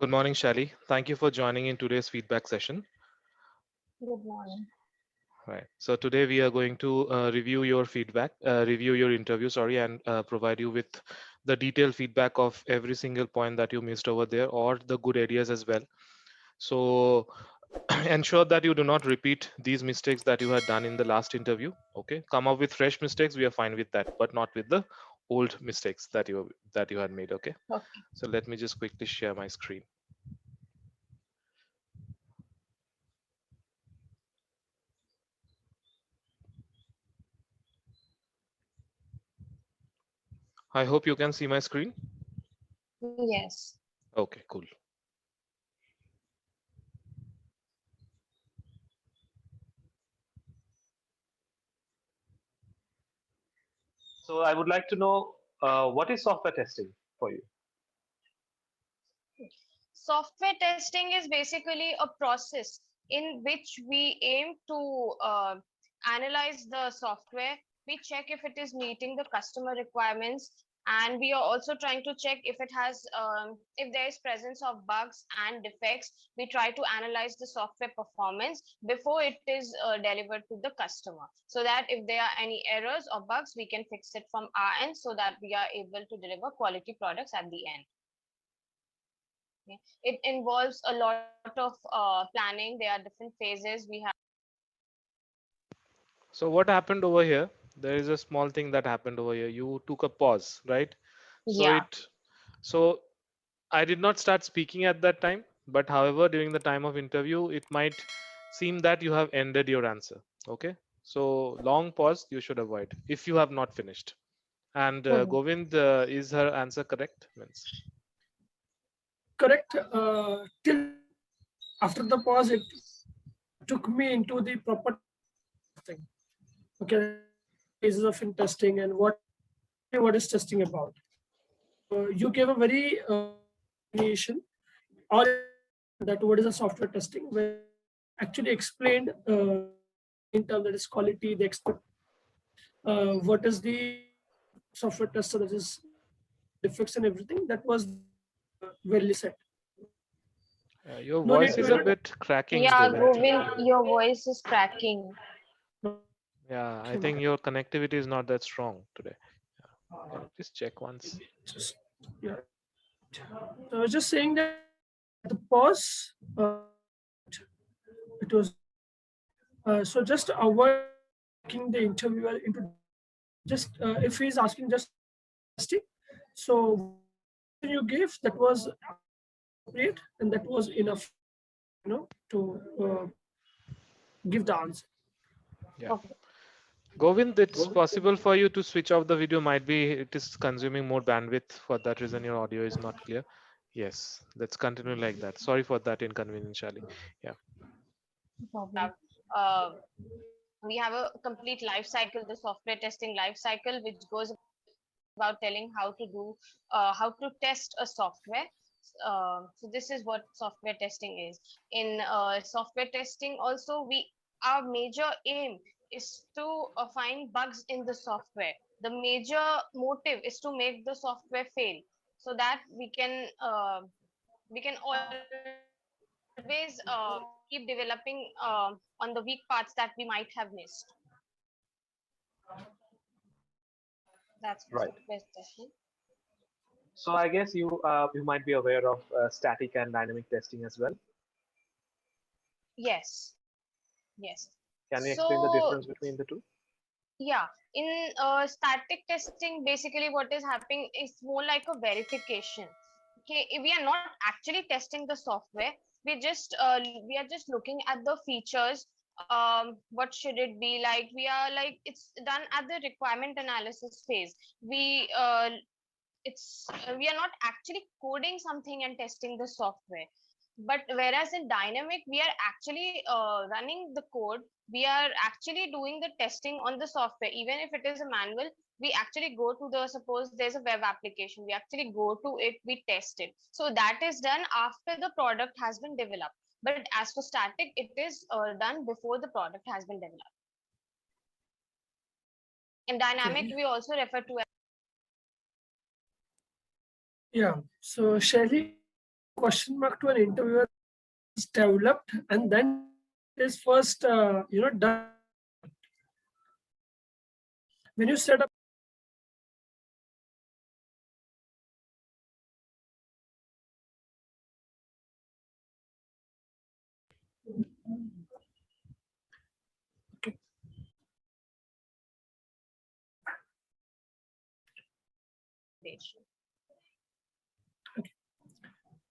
Good morning, Shali. Thank you for joining in today's feedback session. Good morning. Right. So today we are going to review your feedback, review your interview, sorry, and provide you with the detailed feedback of every single point that you missed over there or the good areas as well. So ensure that you do not repeat these mistakes that you had done in the last interview. Okay. Come up with fresh mistakes. We are fine with that, but not with the old mistakes that you had made. Okay. Okay. So let me just quickly share my screen. I hope you can see my screen. Yes. Okay, cool. So I would like to know what is software testing for you? Software testing is basically a process in which we aim to analyze the software. We check if it is meeting the customer requirements, and we are also trying to check if it has, if there is presence of bugs and defects. We try to analyze the software performance before it is delivered to the customer, so that if there are any errors or bugs, we can fix it from our end, so that we are able to deliver quality products at the end. Okay. It involves a lot of planning. There are different phases. We have. So what happened over here? There is a small thing that happened over here. You took a pause, right? So Yeah. so I did not start speaking at that time, but however, during the time of interview, it might seem that you have ended your answer. Okay. So long pause you should avoid if you have not finished. And Mhm. Govind, is her answer correct? Means Correct. Till after the pause, it took me into the proper thing. Okay, phases of in testing and what is testing about. You gave a very definition or that what is a software testing, where actually explained in terms that is quality, the expect, what is the software tester that is defects and everything. That was well said. your No need voice to is a elaborate. bit cracking, Yeah, Govind. Govind, your voice is cracking. Yeah, I think your connectivity is not that strong today. Can you please check once? Just yeah. So I was just saying that the pause. It was so just avoid taking the interviewer into just if he's asking just testing. So you gave that was appropriate and that was enough, to give the answer. Yeah. Okay. Govind, it's possible for you to switch off the video. Might be it is consuming more bandwidth. For that reason, your audio is not clear. Yes, let's continue like that. Sorry for that inconvenience, Shali. Yeah. No problem. Uh, we have a complete life cycle, the software testing life cycle, which goes about telling how to do, how to test a software. So this is what software testing is. In software testing, also our major aim is to find bugs in the software. The major motive is to make the software fail, so that we can always keep developing on the weak parts that we might have missed. That's for Right. software testing. So I guess you might be aware of static and dynamic testing as well. Yes, yes. Can you explain the So difference between the two? yeah, in static testing, basically what is happening is more like a verification. Okay, we are not actually testing the software. We are just looking at the features. What should it be like? We are like it's done at the requirement analysis phase. We are not actually coding something and testing the software, but whereas in dynamic we are actually running the code. We are actually doing the testing on the software. Even if it is a manual, we actually go to the, suppose there's a web application, we actually go to it, we test it. So that is done after the product has been developed, but as for static, it is done before the product has been developed. In dynamic, Okay. we also refer to. Yeah. So Shelly, question mark to an interviewer is developed and then is first done. When you set up okay.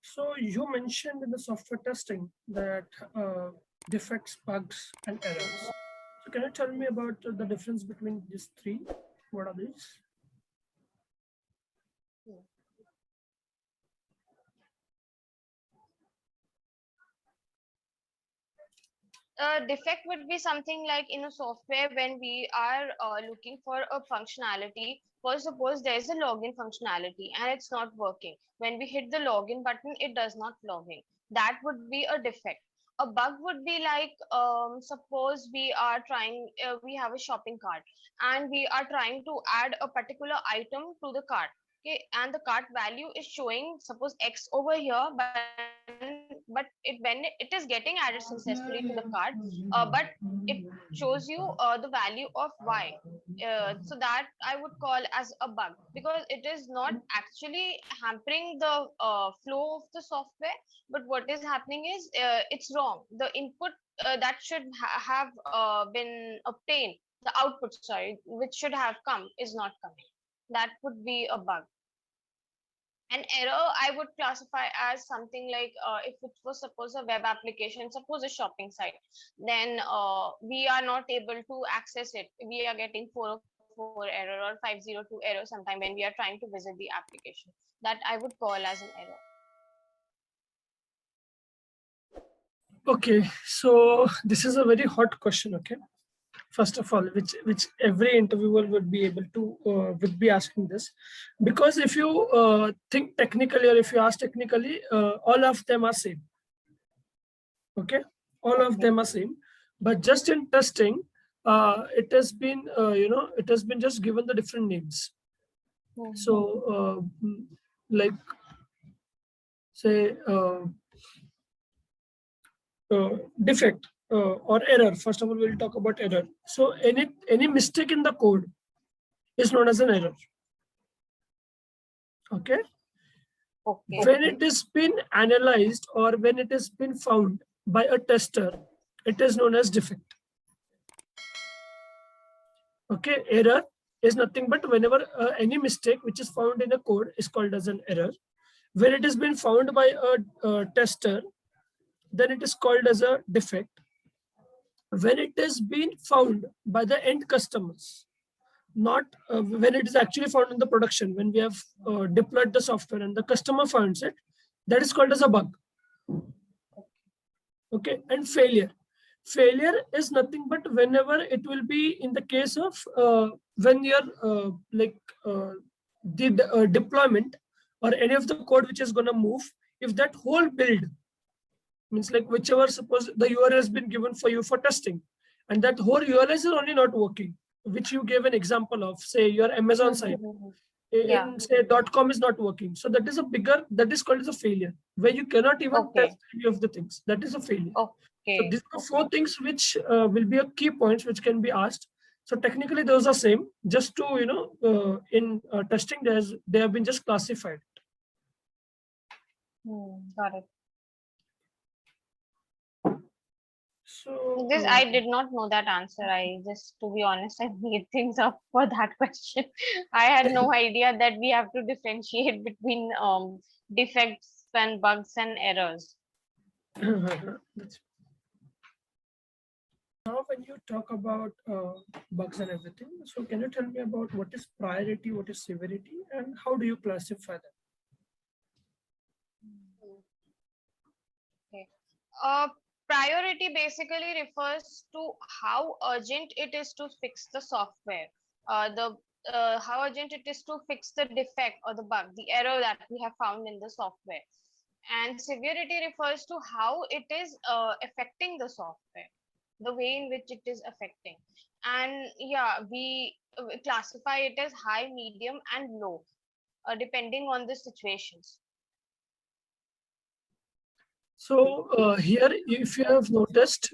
So you mentioned in the software testing that defects, bugs, and errors. So can you tell me about the difference between these three? What are these? Defect would be something like in a software when we are looking for a functionality. For suppose there is a login functionality and it's not working. When we hit the login button, it does not log in. That would be a defect. A bug would be like suppose we are trying, we have a shopping cart and we are trying to add a particular item to the cart. Okay, and the cart value is showing suppose X over here, but when it is getting added successfully to the cart, but it shows you the value of Y. So that I would call as a bug because it is not actually hampering the flow of the software, but what is happening is it's wrong. The input that should have been obtained, the output, sorry, which should have come is not coming. That would be a bug. An error I would classify as something like if it was suppose a web application, suppose a shopping site, then we are not able to access it. We are getting 404 error or 502 error sometime when we are trying to visit the application. That I would call as an error. Okay, so this is a very hot question. Okay, first of all, which every interviewer would be able to would be asking this, because if you think technically or if you ask technically, all of them are same. Okay, all of them are same, but just in testing, it has been it has been just given the different names. So like say defect or error. First of all, we'll talk about error. So any mistake in the code is known as an error. Okay. When it has been analyzed or when it has been found by a tester, it is known as defect. Okay, error is nothing but whenever any mistake which is found in a code is called as an error. When it has been found by a tester, then it is called as a defect. When it has been found by the end customers, not when it is actually found in the production, when we have deployed the software and the customer finds it, that is called as a bug. Okay, and failure. Failure is nothing but whenever it will be in the case of when you're the deployment or any of the code which is going to move, if that whole build means like whichever suppose the URL has been given for you for testing and that whole URL is only not working, which you gave an example of, say your Amazon site, in say .com is not working. So that is a bigger, that is called as a failure, where you cannot even test any of the things. That is a failure. So these are 4 things which will be a key points which can be asked. So technically those are same, just to, in testing, they have been just classified. Got it. So this I did not know that answer. I just, to be honest, I made things up for that question. I had no idea that we have to differentiate between defects and bugs and errors. Now, when you talk about bugs and everything, so can you tell me about what is priority, what is severity, and how do you classify them? Okay. Priority basically refers to how urgent it is to fix the software. How urgent it is to fix the defect or the bug, the error that we have found in the software. And severity refers to how it is affecting the software, the way in which it is affecting. And yeah, we classify it as high, medium, and low, depending on the situations. So here, if you have noticed,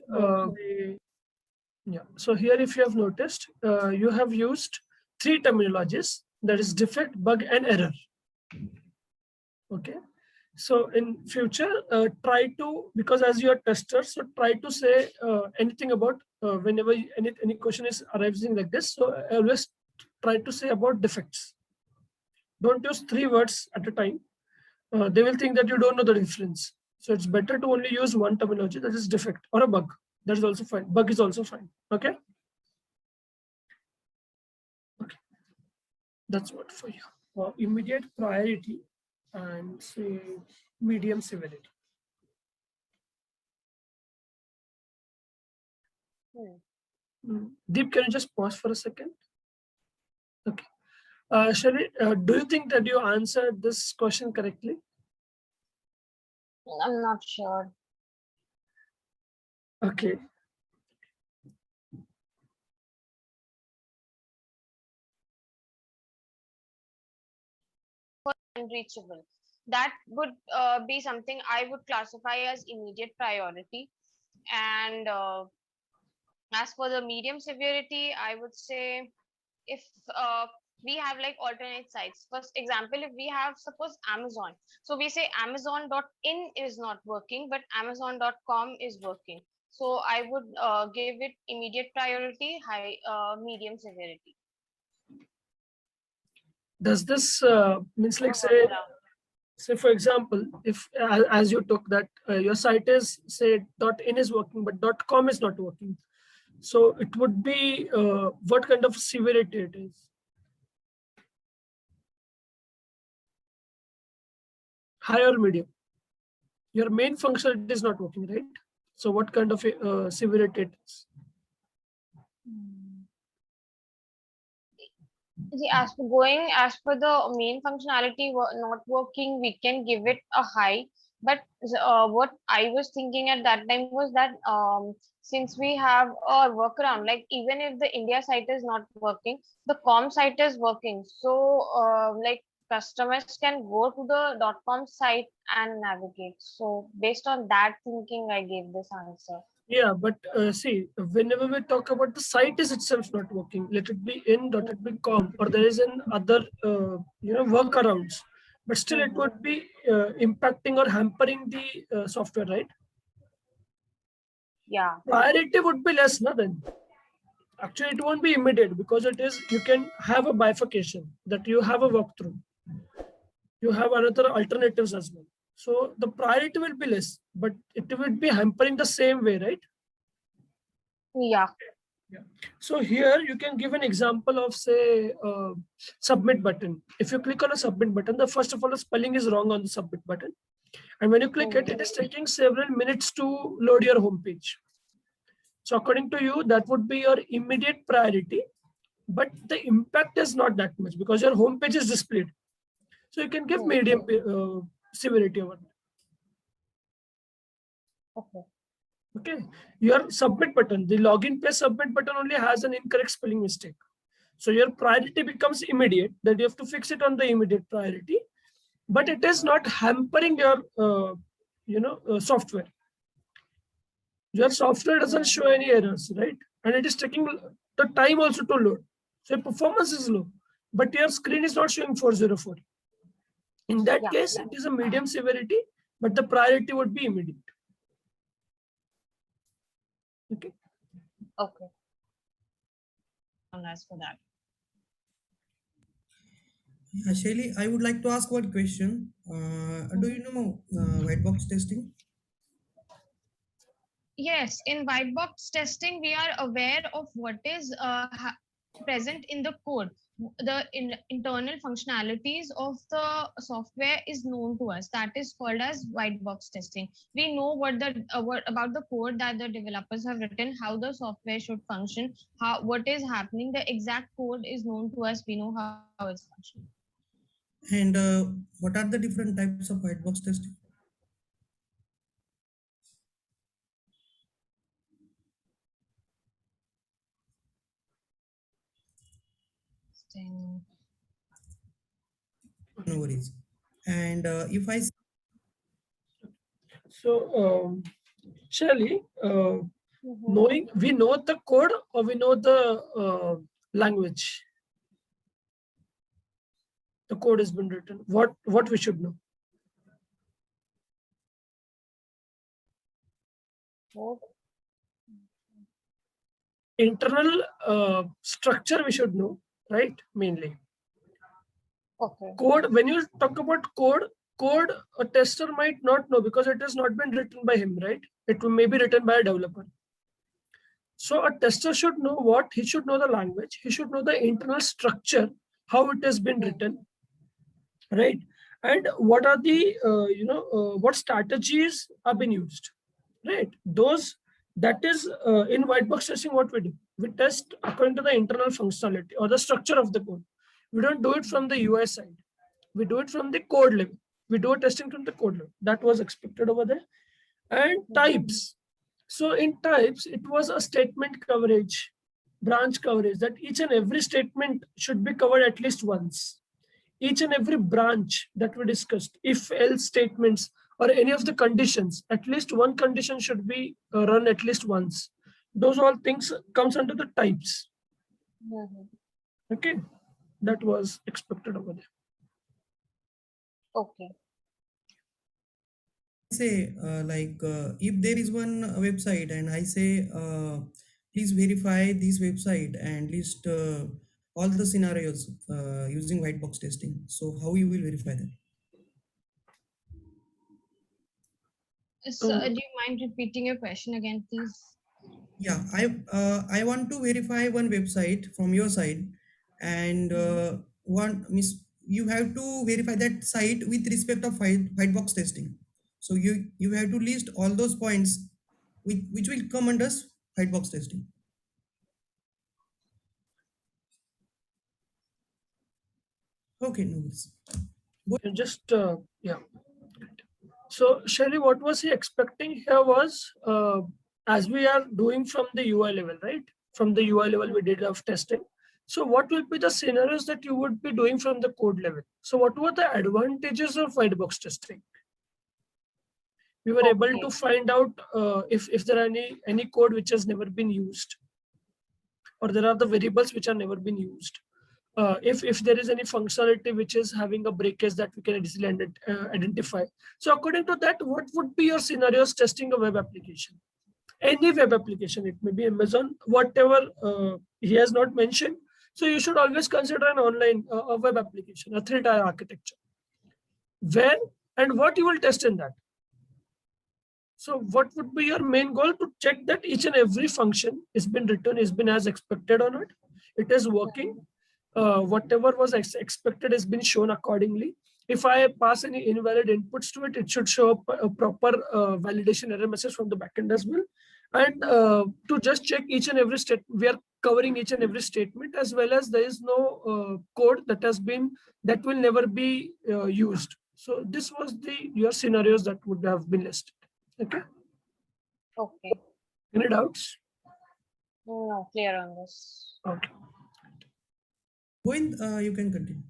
yeah. So here, if you have noticed, you have used three terminologies, that is defect, bug, and error. Okay. So in future, try to, because as you are tester, so try to say anything about whenever any question is arising like this. So always try to say about defects. Don't use three words at a time. They will think that you don't know the difference. So it's better to only use one terminology, that is defect or a bug. That is also fine. Bug is also fine. Okay. Okay. That's what for you. For immediate priority and say medium severity. Deep, can you just pause for a second? Okay. Shari, do you think that you answered this question correctly? I'm not sure. Okay. Unreachable. That would be something I would classify as immediate priority. And as for the medium severity, I would say if we have like alternate sites. First example, if we have suppose Amazon, so we say Amazon.in is not working, but Amazon.com is working. So I would give it immediate priority, high, medium severity. Does this means like say for example, if as you took that your site is say .in is working, but .com is not working, so it would be what kind of severity it is? High or medium? Your main functionality is not working, right? So what kind of severity it is? See, as per the main functionality not working, we can give it a high. But what I was thinking at that time was that since we have a workaround, like even if the India site is not working, the com site is working. So like customers can go to the .com site and navigate. So based on that thinking, I gave this answer. Yeah, but see, whenever we talk about the site is itself not working, let it be in, let it be com, or there is an other, workarounds, but still it would be impacting or hampering the software, right? Yeah. Priority would be less, no, then. Actually, it won't be immediate because it is, you can have a bifurcation that you have a walkthrough. You have another alternatives as well. So the priority will be less, but it will be hampering the same way, right? Yeah. Yeah. So here you can give an example of say submit button. If you click on a submit button, the first of all the spelling is wrong on the submit button, and when you click it, it is taking several minutes to load your home page. So according to you, that would be your immediate priority, but the impact is not that much because your home page is displayed. So you can give medium severity over there. Okay. Okay, your submit button, the login page submit button only has an incorrect spelling mistake. So your priority becomes immediate, that you have to fix it on the immediate priority, but it is not hampering your software. Your software doesn't show any errors, right? And it is taking the time also to load. So your performance is low, but your screen is not showing 404. In that case, it is a medium severity, but the priority would be immediate. Okay. Okay. As for that. Shaili, I would like to ask one question. Do you know white box testing? Yes, in white box testing, we are aware of what is present in the code. The internal functionalities of the software is known to us. That is called as white box testing. We know what about the code that the developers have written, how the software should function, what is happening. The exact code is known to us. We know how it's functioning. And what are the different types of white box testing? No worries. And if I So, Shirley, knowing we know the code or we know the language, the code has been written. What we should know? Internal structure we should know, right? Mainly. Okay. Code. When you talk about code a tester might not know because it has not been written by him, right? It may be written by a developer. So a tester should know what? He should know the language. He should know the internal structure, how it has been written, right? And what are the, what strategies have been used, right? Those, that is in white box testing, what we do. We test according to the internal functionality or the structure of the code. We don't do it from the UI side. We do it from the code level. We do testing from the code level. That was expected over there. And types. So in types, it was a statement coverage, branch coverage, that each and every statement should be covered at least once. Each and every branch that we discussed, if else statements or any of the conditions, at least one condition should be run at least once. Those all things comes under the types. Okay, that was expected over there. Okay. Say if there is one website and I say please verify this website and list all the scenarios using white box testing, so how you will verify that? So, do you mind repeating your question again, please? Yeah, I want to verify one website from your side, and one miss you have to verify that site with respect of white box testing. So you have to list all those points which will come under white box testing. Okay, no worries. Just yeah. So Shelly, what was he expecting here was as we are doing from the UI level, right? From the UI level we did of testing. So what will be the scenarios that you would be doing from the code level? So what were the advantages of white box testing? We were able to find out if there are any code which has never been used, or there are the variables which are never been used. If there is any functionality which is having a breakage that we can easily identify. So according to that, what would be your scenarios testing a web application? Any web application, it may be Amazon, whatever he has not mentioned. So you should always consider an online a web application, a 3-tier architecture. Where and what you will test in that. So what would be your main goal? To check that each and every function has been written, has been as expected or not. It is working. Whatever was expected has been shown accordingly. If I pass any invalid inputs to it, it should show up a proper validation error message from the backend as well. And to just check each and every step, we are covering each and every statement, as well as there is no code that will never be used. So this was your scenarios that would have been listed. Okay. Okay. Any doubts? No, clear on this. Okay. Govind, you can continue.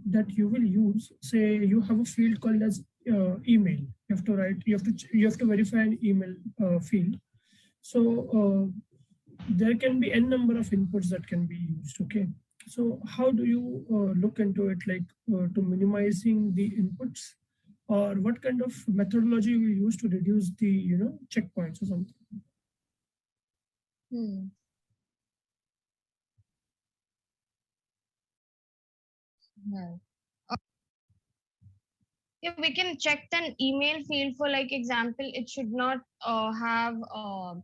That you will use, say you have a field called as email. You have to write. You have to verify an email field. So there can be n number of inputs that can be used. Okay. So how do you look into it, like to minimizing the inputs, or what kind of methodology you use to reduce the checkpoints or something? Yeah, we can check an email field for, like, example, it should not have a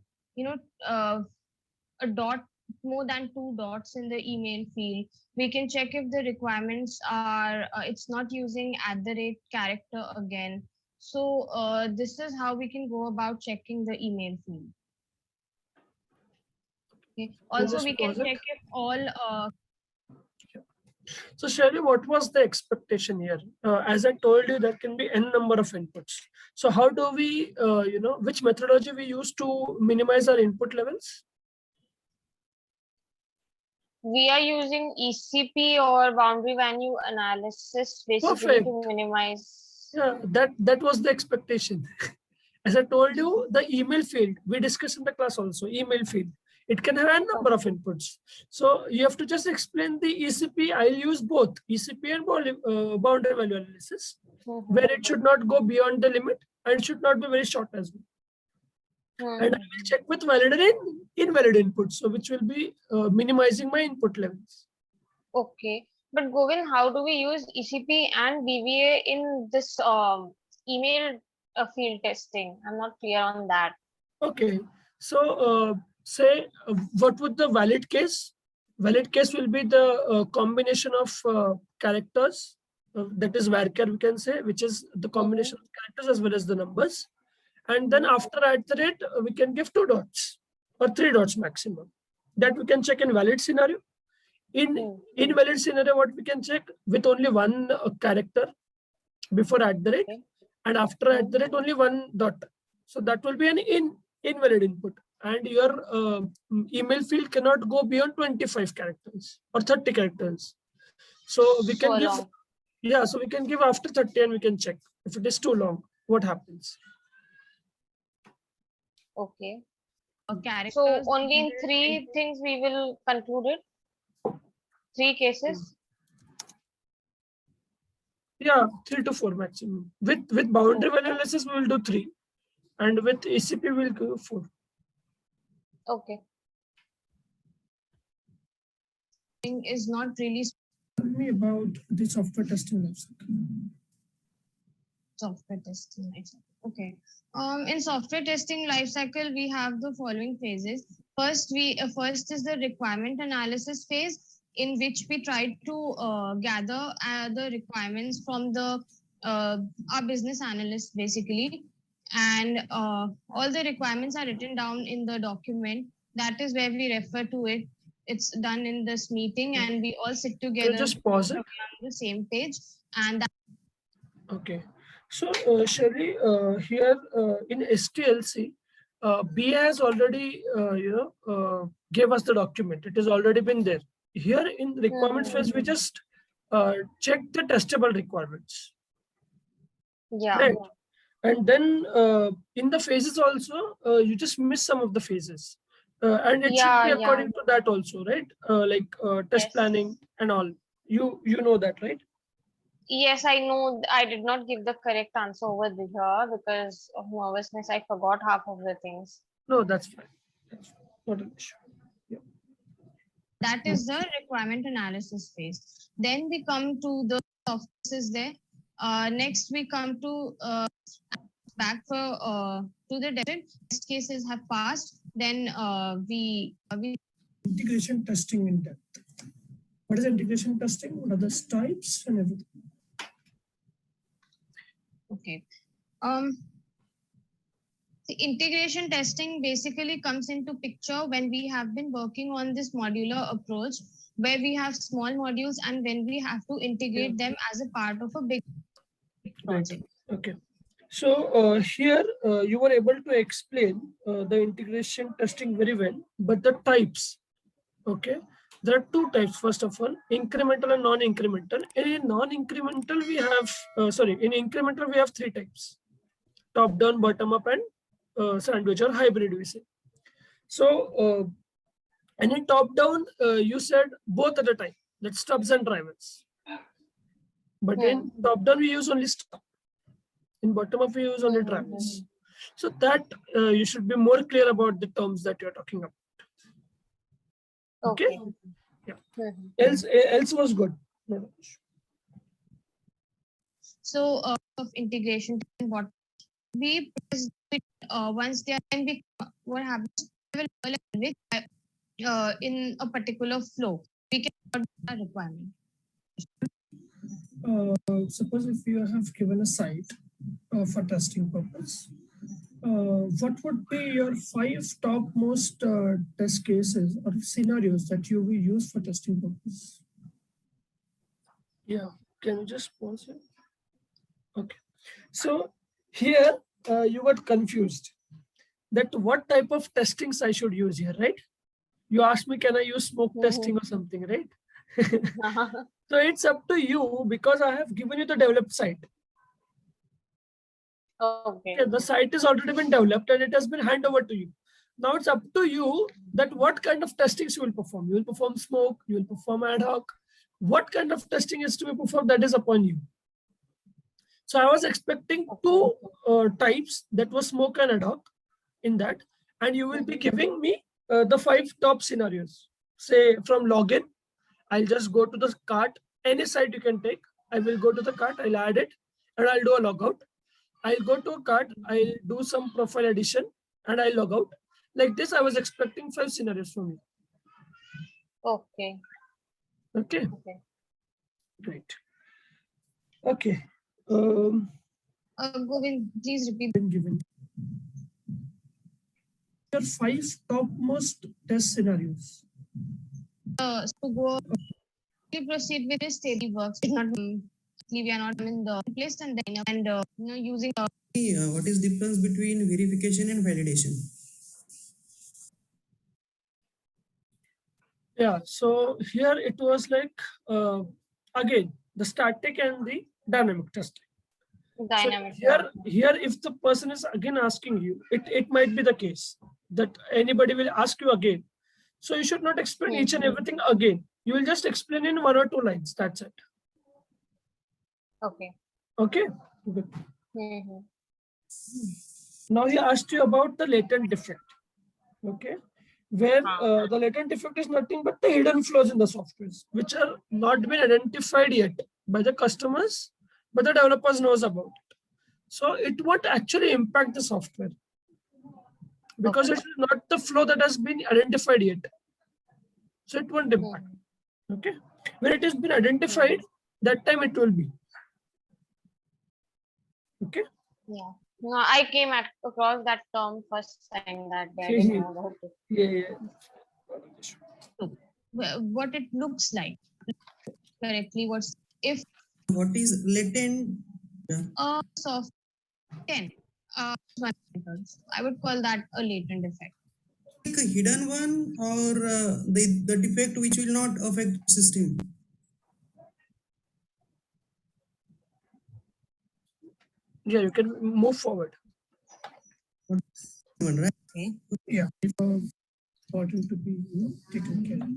dot, more than 2 dots in the email field. We can check if the requirements are it's not using @ character again. So this is how we can go about checking the email field. Okay. Also, we can check if all So Shirley, what was the expectation here? As I told you, there can be n number of inputs. So how do we, which methodology we use to minimize our input levels? We are using ECP or boundary value analysis basically to minimize. Yeah, that was the expectation. As I told you, the email field, we discussed in the class also, email field. It can have a number of inputs. So you have to just explain the ECP. I'll use both ECP and boundary value analysis, where it should not go beyond the limit and should not be very short as well. And I will check with valid and invalid inputs, so which will be minimizing my input levels. Okay. But Govind, how do we use ECP and BVA in this email field testing? I'm not clear on that. Okay, so say what would the valid case? Valid case will be the combination of characters, that is varchar we can say, which is the combination of characters as well as the numbers. And then after @ we can give 2 dots or 3 dots maximum. That we can check in valid scenario. In invalid scenario, what we can check with only one character before @ and after @ only 1 dot. So that will be an invalid input, and your email field cannot go beyond 25 characters or 30 characters. So we can So give, long. yeah, so we can give after 30 and we can check if it is too long, what happens. Okay. Characters. So only in 3 things we will conclude it. 3 cases. Yeah, 3 to 4 maximum. With boundary value analysis, we will do 3, and with ECP, we'll go 4. Okay. Is not really Tell me about the software testing lifecycle. software testing lifecycle. Okay. In software testing lifecycle, we have the following phases. First is the requirement analysis phase, in which we try to gather the requirements from the our business analyst basically, and all the requirements are written down in the document. That is where we refer to it. It's done in this meeting, and we all sit Can together you just pause it? on the same page, and Okay. So, Shelly, here in STLC, B has already, gave us the document. It has already been there. Here in requirement phase, we just check the testable requirements. Yeah. Right. And then in the phases also, you just miss some of the phases. And it should be according to that also, right? Test Yes. planning and all. You know that, right? Yes, I know. I did not give the correct answer over here because of nervousness. I forgot half of the things. No, that's fine. That's fine. Not an issue. that is the requirement analysis phase. Then we come to the software is there. Next we come to back for to the test cases have passed. Then we Integration testing in depth. What is integration testing? What are the types and everything? okay. The integration testing basically comes into picture when we have been working on this modular approach, where we have small modules and when we have to integrate them as a part of a big project. Okay. So here you were able to explain the integration testing very well, but the types, okay? There are 2 types. First of all, incremental and non-incremental. In non-incremental, we have, in incremental, we have 3 types: top-down, bottom-up, and sandwich or hybrid, we say. So, and in top-down, you said both at a time, that's stubs and drivers. But in top-down, we use only stub. In bottom-up, we use only drivers. So that you should be more clear about the terms that you're talking about. Okay. Yeah. Else was good. No. So of integration, what we once they are, then we what happens in a particular flow, we can a requirement. Suppose if you have given a site for testing purpose, what would be your 5 topmost test cases or scenarios that you will use for testing purpose? Yeah, can you just pause it? Okay. So here you got confused that what type of testings I should use here, right? You asked me, can I use smoke testing or something, right? So it's up to you, because I have given you the developed site. Okay. Okay, the site is already been developed and it has been handed over to you. Now it's up to you that what kind of testings you will perform. You will perform smoke, you will perform ad hoc. What kind of testing is to be performed, that is upon you. So I was expecting two types, that was smoke and ad hoc in that. And you will be giving me the 5 top scenarios. Say from login, I'll just go to the cart, any site you can take. I will go to the cart, I'll add it and I'll do a logout. I'll go to a cart, I'll do some profile addition and I'll log out. Like this, I was expecting 5 scenarios from you. Okay. Okay, Okay. great. Okay. Govind, please repeat. Been given your 5 topmost test scenarios. So go proceed with this steady works. It's not we are not in the place and then using What is the difference between verification and validation? Yeah, so here it was like again the static and the dynamic testing. Dynamic. So here if the person is again asking you, it might be the case that anybody will ask you again. So you should not explain each and everything again. You will just explain in 1 or 2 lines. That's it. Okay. Okay. Good. Mhm. Now he asked you about the latent defect. Okay. Where the latent defect is nothing but the hidden flaws in the softwares, which are not been identified yet by the customers, but the developers knows about it. So it won't actually impact the software because it is not the flow that has been identified yet. So it won't impact. Okay. When it has been identified, that time it will be. Okay. Yeah. No, I came across that term first time that I didn't know about it. Yeah. what it looks like correctly. What's if What is latent? soft 10 I would call that a latent effect. Like a hidden one or the defect which will not affect the system? Yeah, you can move forward. One, right? Okay. Yeah, important to be taken care of.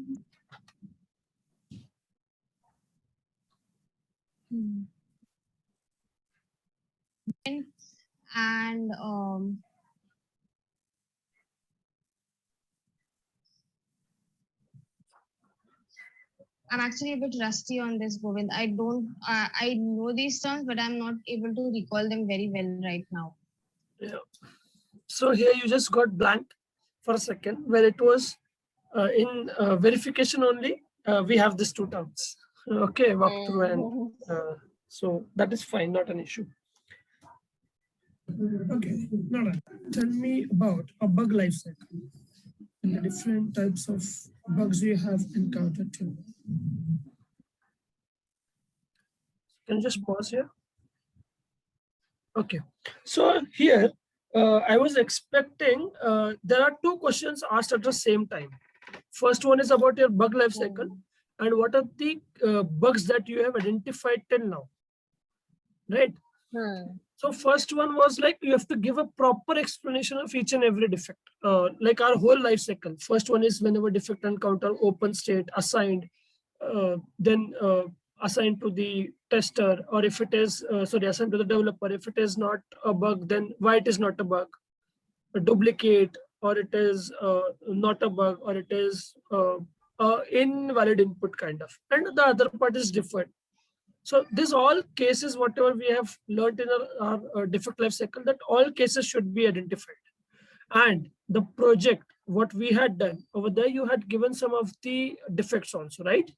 And I'm actually a bit rusty on this, Govind. I don't, I know these terms, but I'm not able to recall them very well right now. Yeah. So here you just got blank for a second, where it was in verification only. We have these 2 terms. Okay, walkthrough and so that is fine, not an issue. Okay, now tell me about a bug lifecycle and the different types of bugs you have encountered till now. Can you just pause here? Okay, so here I was expecting there are 2 questions asked at the same time. First one is about your bug lifecycle and what are the bugs that you have identified till now, right? So first one was like you have to give a proper explanation of each and every defect, like our whole life cycle. First one is whenever defect encounter, open state, assigned, then assigned to the tester, or if it is assigned to the developer. If it is not a bug, then why it is not a bug, a duplicate, or it is not a bug, or it is invalid input kind of, and the other part is deferred. So these all cases, whatever we have learned in our defect life cycle, that all cases should be identified. And the project, what we had done over there, you had given some of the defects also, right?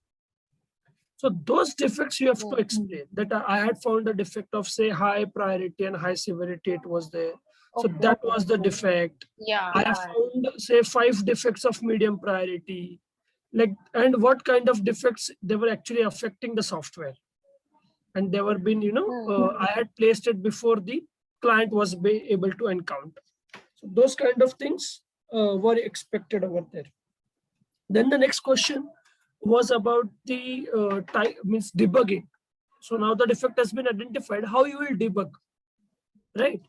So those defects you have to explain that I had found a defect of say high priority and high severity, it was there. So that was the defect. Yeah. I have found say 5 defects of medium priority, like, and what kind of defects they were actually affecting the software. And they were been, I had placed it before the client was able to encounter. So those kind of things were expected over there. Then the next question was about the type, means debugging. So now the defect has been identified, how you will debug. right?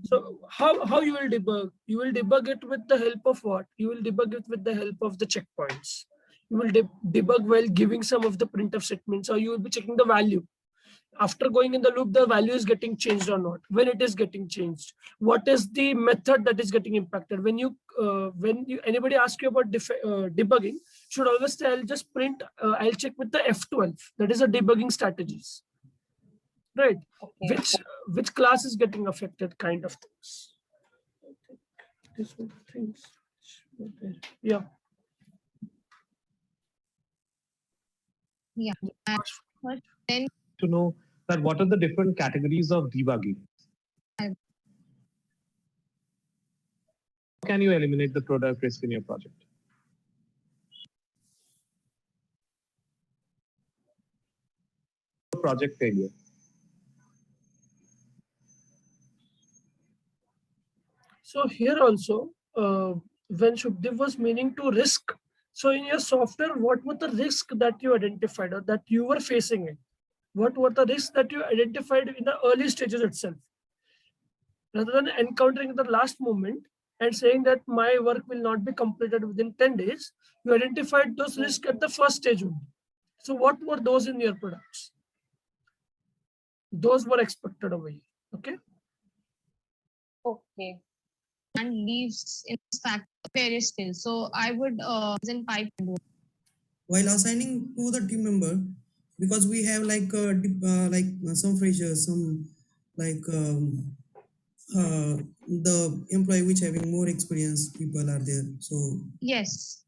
So how you will debug? You will debug it with the help of what? You will debug it with the help of the checkpoints. You will debug while giving some of the printf statements, or you will be checking the value. After going in the loop, the value is getting changed or not, when it is getting changed, what is the method that is getting impacted. When you anybody asks you about debugging, should always say, I'll just print, I'll check with the F12. That is a debugging strategies, right? Okay. Which class is getting affected, kind of things. These were the things. Yeah. Yeah. Then To know that what are the different categories of debugging. I- How can you eliminate the product risk in your project? Project failure. So here also, when Shubhdev was meaning to risk, so in your software, what were the risk that you identified or that you were facing in? What were the risks that you identified in the early stages itself? Rather than encountering the last moment and saying that my work will not be completed within 10 days, you identified those risks at the first stage only. So what were those in your products? Those were expected over here, okay? Okay. and leaves in fact various skills. So I would in pipe While assigning to the team member, because we have some freshers, some like the employee which having more experience people are there. So yes.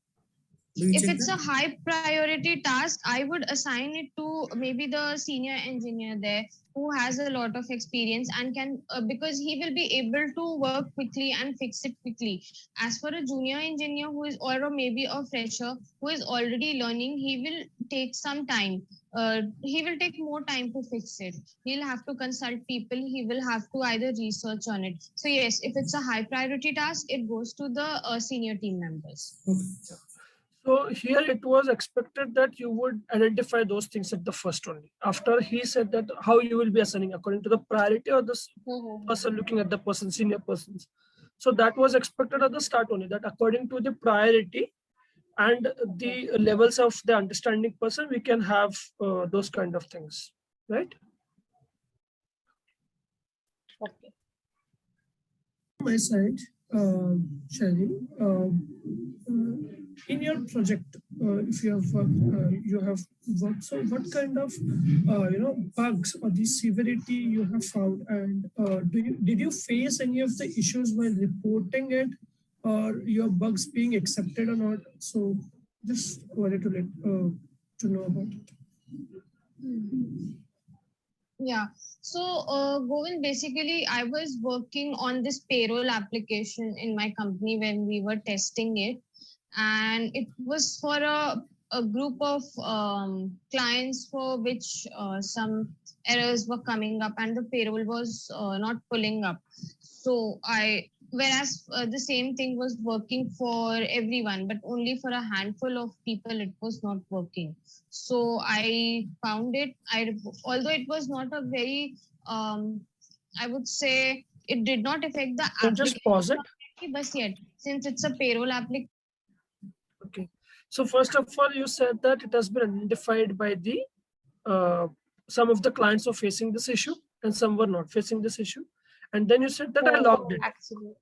do you If check it's that? a high priority task, I would assign it to maybe the senior engineer there who has a lot of experience and can, because he will be able to work quickly and fix it quickly. As for a junior engineer who is, or maybe a fresher who is already learning, he will take some time. He will take more time to fix it. He'll have to consult people. He will have to either research on it. So yes, if it's a high priority task, it goes to the senior team members. Okay. So here it was expected that you would identify those things at the first only. After he said that how you will be assigning according to the priority or the person looking at the person, senior persons. So that was expected at the start only, that according to the priority and the levels of the understanding person, we can have those kind of things, right? Okay. My side, Shari, in your project, if you have worked. So, what kind of bugs or the severity you have found, and did you face any of the issues while reporting it, or your bugs being accepted or not? So, just wanted to let to know about it. Yeah. So, Govind, basically, I was working on this payroll application in my company when we were testing it. And it was for a group of clients for which some errors were coming up and the payroll was not pulling up. So, whereas the same thing was working for everyone, but only for a handful of people, it was not working. So I found it, although it was not a very, I would say it did not affect the Can just pause it. application, but yet, since it's a payroll application. Okay. So first of all, you said that it has been identified by the some of the clients are facing this issue and some were not facing this issue. And then you said that I logged it. Actually,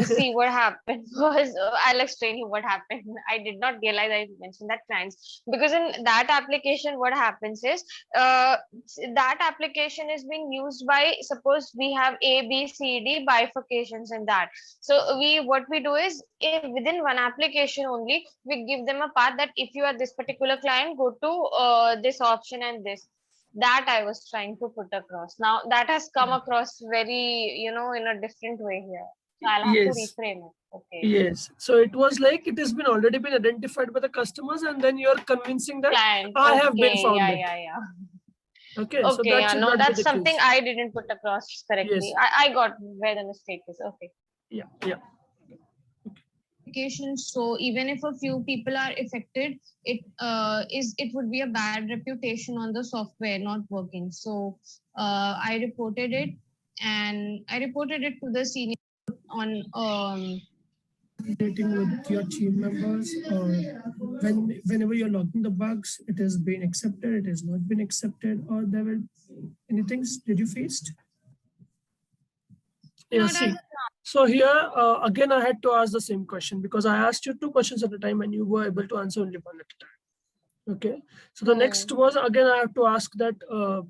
see what happened was I'll explain you what happened. I did not realize I mentioned that clients, because in that application what happens is that application is being used by, suppose we have A, B, C, D bifurcations in that. So what we do is, if within one application only, we give them a path that if you are this particular client, go to this option and this. That I was trying to put across. Now that has come across very, in a different way here. So I'll have to Yes. reframe it. Okay. Yes. So it was like it has been already been identified by the customers, and then you are convincing that Client. I have been Okay. found Yeah, it. yeah, yeah. Okay. So Okay. that Yeah. should No, not be that's the something case. I didn't put across correctly. Yes. I got where the mistake is. Okay. Yeah. Yeah. So even if a few people are affected, it would be a bad reputation on the software not working. So I reported it, and I reported it to the senior on Dating with your team members, or whenever you're logging the bugs, it has been accepted, it has not been accepted, or there were anything did you faced? Yeah, Not see. as So here again, I had to ask the same question because I asked you two questions at a time and you were able to answer only one at a time. Okay. So the next was again, I have to ask that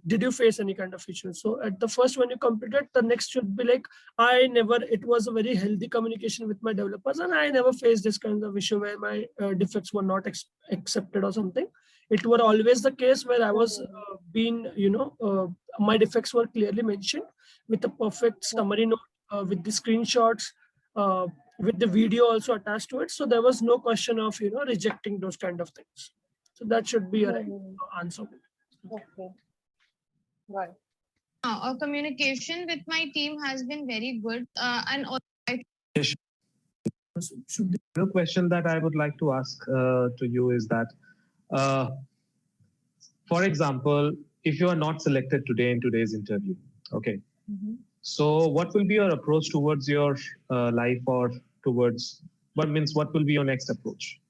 did you face any kind of issue? So at the first when you completed, the next should be like I never. It was a very healthy communication with my developers, and I never faced this kind of issue where my defects were not accepted or something. It were always the case where I was being, my defects were clearly mentioned with a perfect summary note, with the screenshots, uh, with the video also attached to it. So there was no question of rejecting those kind of things. So that should be a right answer. Okay. Right. our communication with my team has been very good, and also Should they The question that I would like to ask to you is that, for example, if you are not selected today in today's interview, okay, so what will be your approach towards your life, or towards what will be your next approach?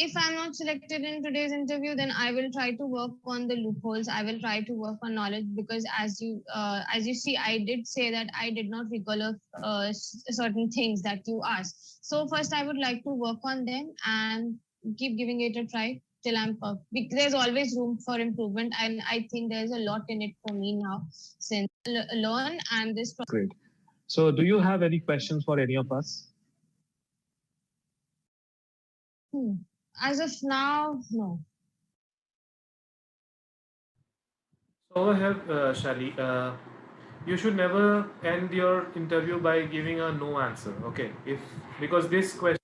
If I'm not selected in today's interview, then I will try to work on the loopholes. I will try to work on knowledge, because as you see, I did say that I did not recall of certain things that you asked. So first, I would like to work on them and keep giving it a try till I'm perfect. There's always room for improvement, and I think there's a lot in it for me now since learn and this. Great. So do you have any questions for any of us? As of now, no. So over here, Shali, you should never end your interview by giving a no answer. Okay, because this question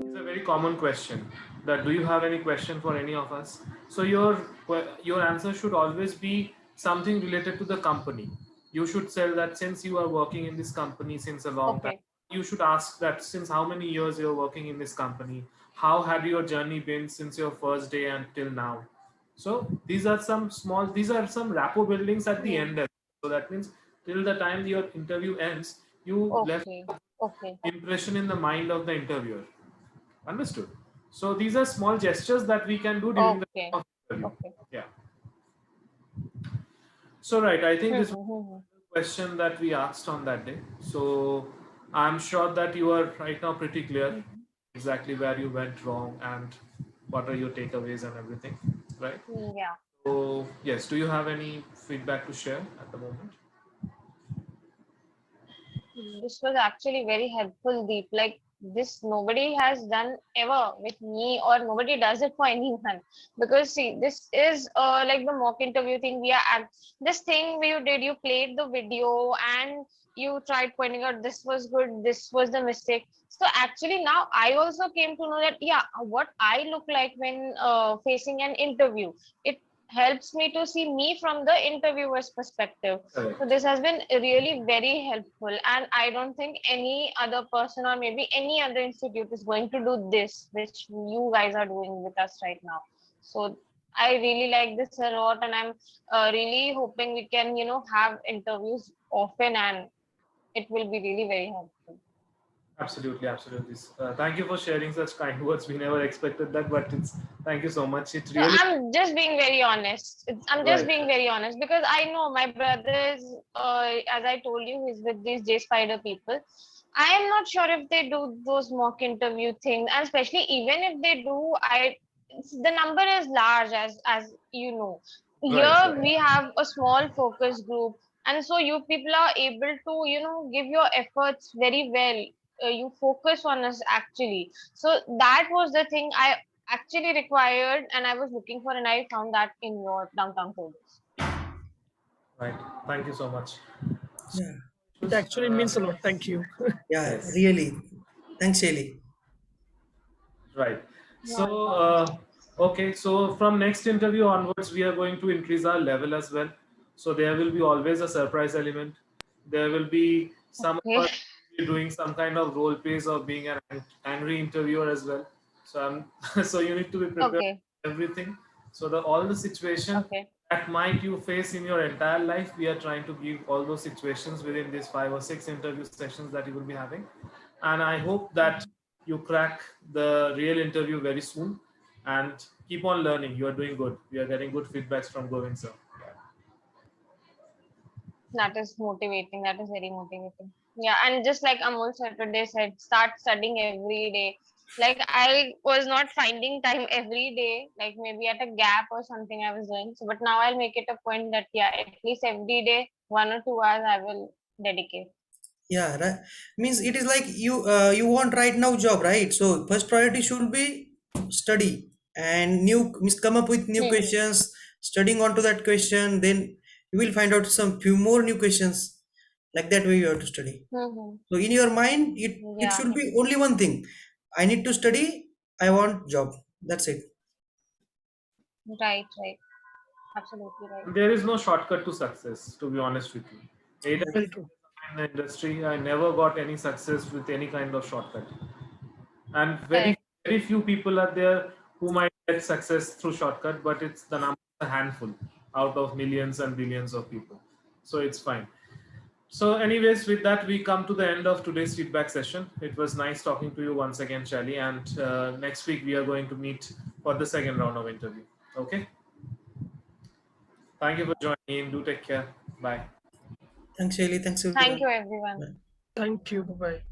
is a very common question. That do you have any question for any of us? So your answer should always be something related to the company. You should say that since you are working in this company since a long time, you should ask that since how many years you're working in this company, how had your journey been since your first day until now. So these are some rapport buildings at the end. So that means till the time your interview ends, you left Okay. impression in the mind of the interviewer. Understood? So these are small gestures that we can do during the time of interview. Yeah. So right, I think this was the question that we asked on that day. So I'm sure that you are right now pretty clear exactly where you went wrong and what are your takeaways and everything, right? Yeah. So yes, do you have any feedback to share at the moment? This was actually very helpful, Deep. Like this, nobody has done ever with me, or nobody does it for anyone. Because see, this is like the mock interview thing. We are at this thing where you did. You played the video and you tried pointing out this was good, this was the mistake. So actually, now I also came to know that what I look like when facing an interview. It helps me to see me from the interviewer's perspective. Correct. So this has been really very helpful, and I don't think any other person or maybe any other institute is going to do this, which you guys are doing with us right now. So I really like this a lot, and I'm really hoping we can, have interviews often, and it will be really very helpful. Absolutely, absolutely. Thank you for sharing such kind words. We never expected that, but thank you so much. It No, really I'm just being very honest. I'm just being very honest because I know my brother is, as I told you, he's with these J Spider people. I am not sure if they do those mock interview things, and especially even if they do, the number is large, as you know. Here we have a small focus group, and so you people are able to, give your efforts very well. You focus on us actually. So that was the thing I actually required and I was looking for, and I found that in your downtown coders. right. Thank you so much. Yeah. It actually means a lot. Thank you. Yeah, Yes. really. Thanks, Shelly. Right. So, okay. So from next interview onwards, we are going to increase our level as well. So there will be always a surprise element. There will be some of us will be doing some kind of role plays of being an angry interviewer as well. So so you need to be prepared for everything. So all the situation that might you face in your entire life. We are trying to give all those situations within these 5 or 6 interview sessions that you will be having. And I hope that you crack the real interview very soon and keep on learning. You are doing good. We are getting good feedbacks from Govind sir. That is motivating. That is very motivating. Yeah, and just like Amol sir today said, start studying every day. Like I was not finding time every day, like maybe at a gap or something I was doing. So, but now I'll make it a point that yeah, at least every day, 1 or 2 hours I will dedicate. Yeah, right. Means it is like you want right now job, right? So first priority should be study and new means come up with new Hmm. questions, studying onto that question, then you will find out some few more new questions. Like that way you have to study. Hmm. So in your mind, it Yeah, should be only one thing. I need to study, I want job. That's it. right, right. Absolutely right. There is no shortcut to success, to be honest with you. Either Very true. in the industry, I never got any success with any kind of shortcut. And very, Correct. very few people are there who might get success through shortcut, but it's the number a handful out of millions and billions of people. So it's fine. So, anyways, with that, we come to the end of today's feedback session. It was nice talking to you once again, Charlie. And next week, we are going to meet for the second round of interview. Okay. Thank you for joining in. Do take care. Bye. Thanks, Shelly. Thanks, Thank everyone. you, everyone. Bye. Thank you. Bye-bye.